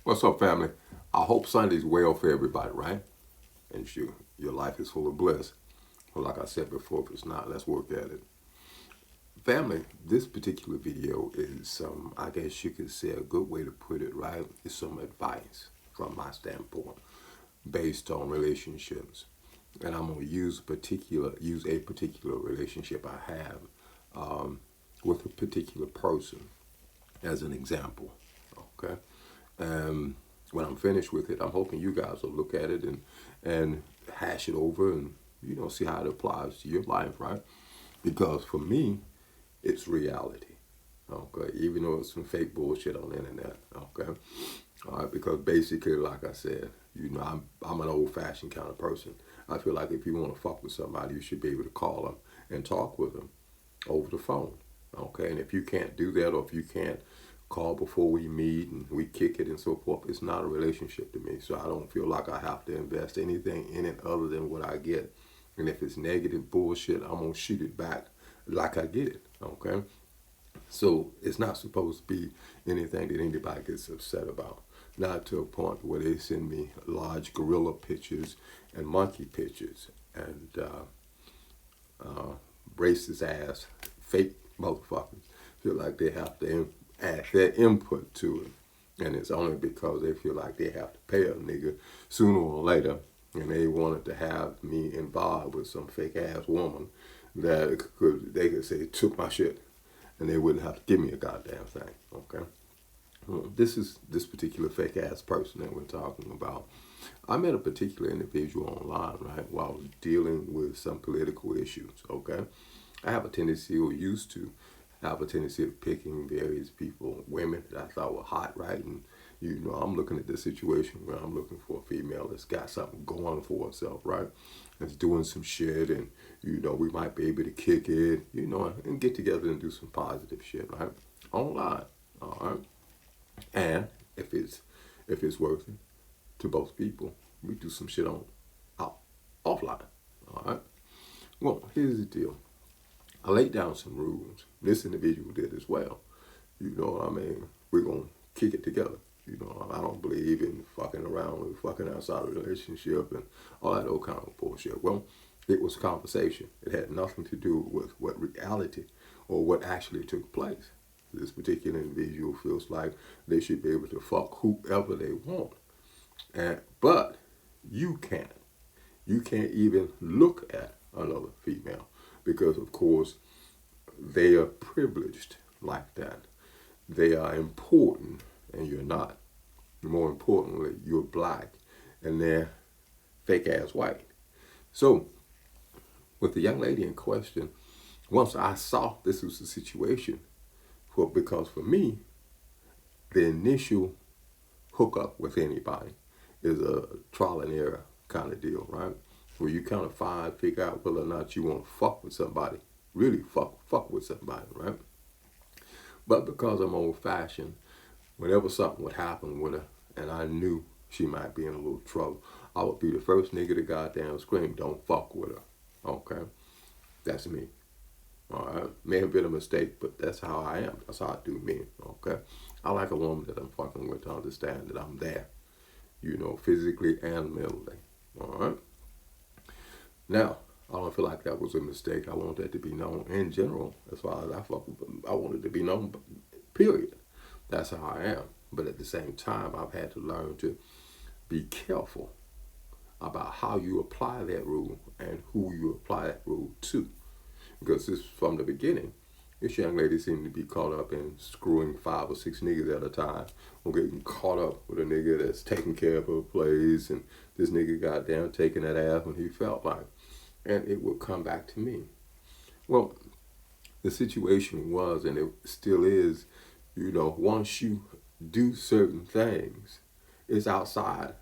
What's up, family? I hope Sunday's well for everybody, right? And your life is full of bliss. Well, like I said before, if it's not, let's work at it. Family, this particular video is I guess you could say a good way to put it, right? It's some advice from my standpoint based on relationships. And I'm gonna use a particular relationship I have with a particular person as an example. Okay. And when I'm finished with it, I'm hoping you guys will look at it and hash it over and see how it applies to your life, right? Because for me, it's reality. Okay, even though it's some fake bullshit on the internet. Okay, all right. Because basically, like I said, I'm an old fashioned kind of person. I feel like if you want to fuck with somebody, you should be able to call them and talk with them over the phone. Okay, and if you can't do that, or if you can't call before we meet and we kick it and so forth, it's not a relationship to me. So I don't feel like I have to invest anything in it other than what I get. And if it's negative bullshit, I'm gonna shoot it back like I get it. Okay, so it's not supposed to be anything that anybody gets upset about. Not to a point where they send me large gorilla pictures and monkey pictures and racist ass fake motherfuckers feel like they have to add their input to it. And it's only because they feel like they have to pay a nigga sooner or later, and they wanted to have me involved with some fake ass woman that they could say took my shit, and they wouldn't have to give me a goddamn thing. Okay, well, this particular fake ass person that we're talking about. I met a particular individual online, right, while I was dealing with some political issues. Okay, I have a tendency, or used to have a tendency of picking various people, women that I thought were hot, right? And I'm looking at this situation where I'm looking for a female that's got something going for herself, right? That's doing some shit, and we might be able to kick it, and get together and do some positive shit, right? Online, all right. And if it's working to both people, we do some shit offline, all right. Well, here's the deal. I laid down some rules. This individual did as well. We're going to kick it together. I don't believe in fucking around with fucking outside of a relationship and all that old kind of bullshit. Well, it was conversation. It had nothing to do with what reality or what actually took place. This particular individual feels like they should be able to fuck whoever they want. But you can't. You can't even look at another female because, of course, they are privileged like that. They are important, and you're not. More importantly, you're black, and they're fake ass white. So, with the young lady in question, once I saw this was the situation, because for me, the initial hookup with anybody is a trial and error kind of deal, right? Where you kind of figure out whether or not you want to fuck with somebody, really fuck with somebody, right? But because I'm old fashioned, whenever something would happen with her and I knew she might be in a little trouble, I would be the first nigga to goddamn scream, don't fuck with her. Okay? That's me. Alright? May have been a mistake, but that's how I am. That's how I do me. Okay? I like a woman that I'm fucking with to understand that I'm there. Physically and mentally. Alright? Now, I don't feel like that was a mistake. I want that to be known in general. As far as I want it to be known, period. That's how I am. But at the same time, I've had to learn to be careful about how you apply that rule and who you apply that rule to. Because this, from the beginning, this young lady seemed to be caught up in screwing 5 or 6 niggas at a time, or getting caught up with a nigga that's taking care of her place, and this nigga goddamn taking that ass when he felt like. And it would come back to me. Well, the situation was, and it still is, once you do certain things, it's outside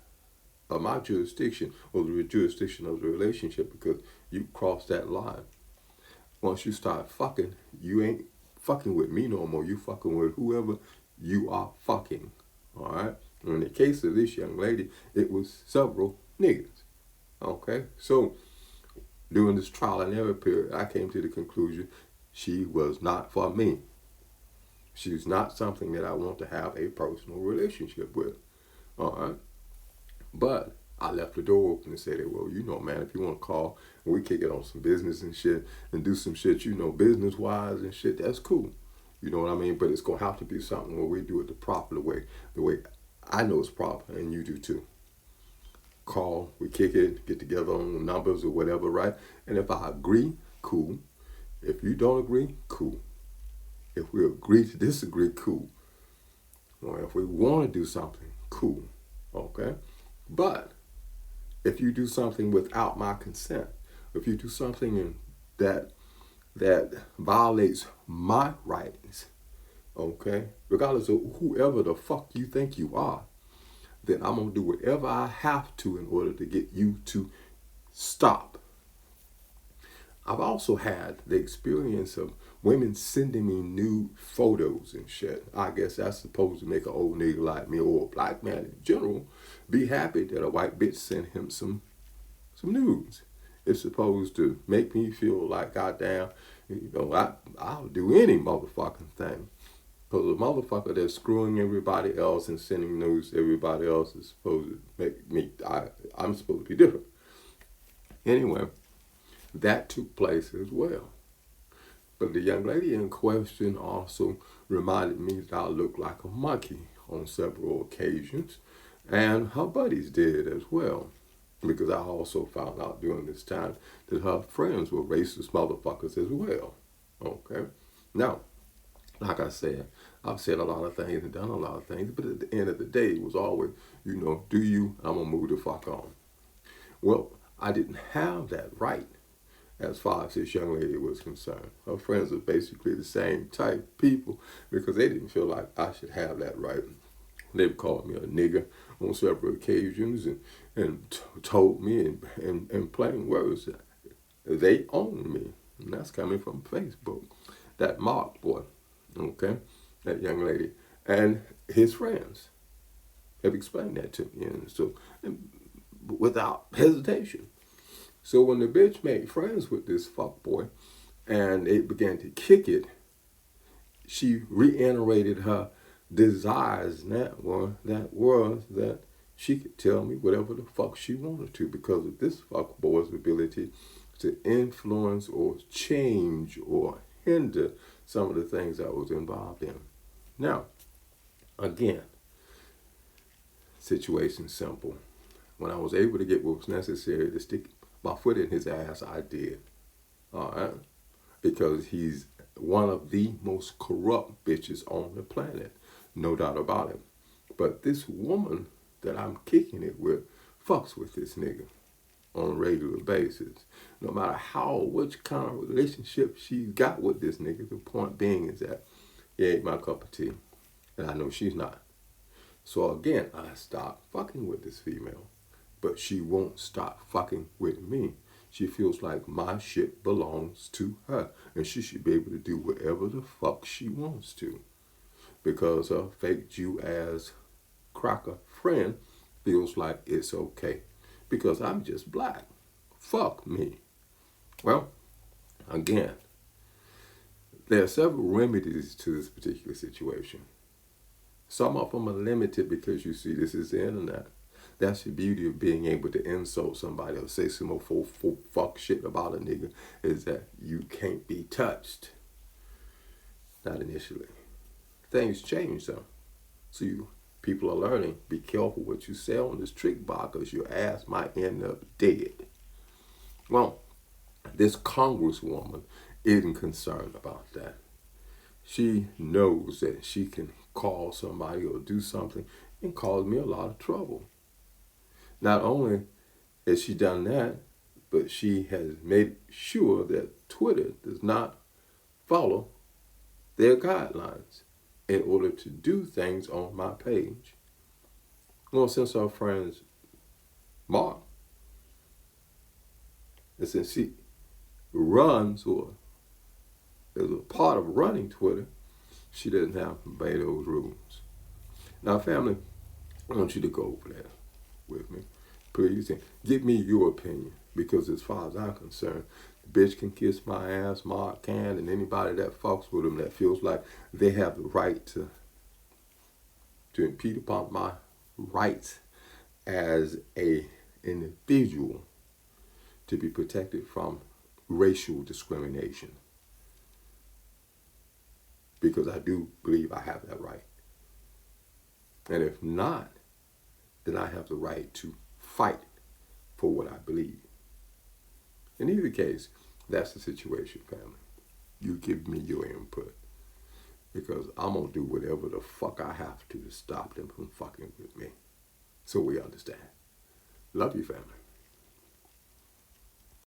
of my jurisdiction or the jurisdiction of the relationship because you cross that line. Once you start fucking, you ain't fucking with me no more. You fucking with whoever you are fucking. All right? In the case of this young lady, it was several niggas. Okay? So, during this trial and error period, I came to the conclusion she was not for me. She's not something that I want to have a personal relationship with. All right. But I left the door open and said, well, you know, man, if you want to call and we kick it on some business and shit and do some shit, you know, business wise and shit, that's cool. You know what I mean? But it's going to have to be something where we do it the proper way, the way I know it's proper and you do too. Call, we kick it, get together on the numbers or whatever, right? And if I agree, cool. If you don't agree, cool. If we agree to disagree, cool. Or if we want to do something, cool. Okay? But if you do something without my consent, if you do something that violates my rights, okay, regardless of whoever the fuck you think you are, then I'm gonna do whatever I have to in order to get you to stop. I've also had the experience of women sending me nude photos and shit. I guess that's supposed to make an old nigga like me or a black man in general be happy that a white bitch sent him some nudes. It's supposed to make me feel like, goddamn, you know, I'll do any motherfucking thing. Because a motherfucker that's screwing everybody else and sending news to everybody else is supposed to make me, I'm supposed to be different. Anyway, that took place as well. But the young lady in question also reminded me that I looked like a monkey on several occasions. And her buddies did as well. Because I also found out during this time that her friends were racist motherfuckers as well. Okay? Now, like I said, I've said a lot of things and done a lot of things, but at the end of the day, it was always, you know, do you, I'm gonna move the fuck on. Well, I didn't have that right as far as this young lady was concerned. Her friends are basically the same type of people because they didn't feel like I should have that right. They've called me a nigger on several occasions and told me in plain words that they own me. And that's coming from Facebook. That Mark boy, okay, that young lady, and his friends have explained that to me, and without hesitation. So when the bitch made friends with this fuck boy, and they began to kick it, she reiterated her desires, and that was that she could tell me whatever the fuck she wanted to because of this fuck boy's ability to influence or change or hinder some of the things I was involved in. Now, again, situation simple. When I was able to get what was necessary to stick my foot in his ass, I did. All right? Because he's one of the most corrupt bitches on the planet. No doubt about it. But this woman that I'm kicking it with fucks with this nigga on a regular basis. No matter which kind of relationship she's got with this nigga, the point being is that he ain't my cup of tea. And I know she's not. So again, I stopped fucking with this female. But she won't stop fucking with me. She feels like my shit belongs to her. And she should be able to do whatever the fuck she wants to. Because her fake Jew-ass cracker friend feels like it's okay. Because I'm just black. Fuck me. Well, again, there are several remedies to this particular situation. Some of them are limited because you see this is the internet. That's the beauty of being able to insult somebody or say some more fuck shit about a nigga is that you can't be touched. Not initially. Things change though. So people are learning, be careful what you say on this trick bar because your ass might end up dead. Well, this congresswoman isn't concerned about that. She knows that she can call somebody or do something and cause me a lot of trouble. Not only has she done that, but she has made sure that Twitter does not follow their guidelines in order to do things on my page. Well, since our friends Mark, and since she runs or is a part of running Twitter, she doesn't have to obey those rules. Now, family, I want you to go over there with me, please, and give me your opinion. Because as far as I'm concerned, the bitch can kiss my ass, Mark can, and anybody that fucks with them that feels like they have the right to impede upon my rights as a individual to be protected from racial discrimination. Because I do believe I have that right. And if not, then I have the right to fight for what I believe. In either case, that's the situation, family. You give me your input. Because I'm going to do whatever the fuck I have to stop them from fucking with me. So we understand. Love you, family.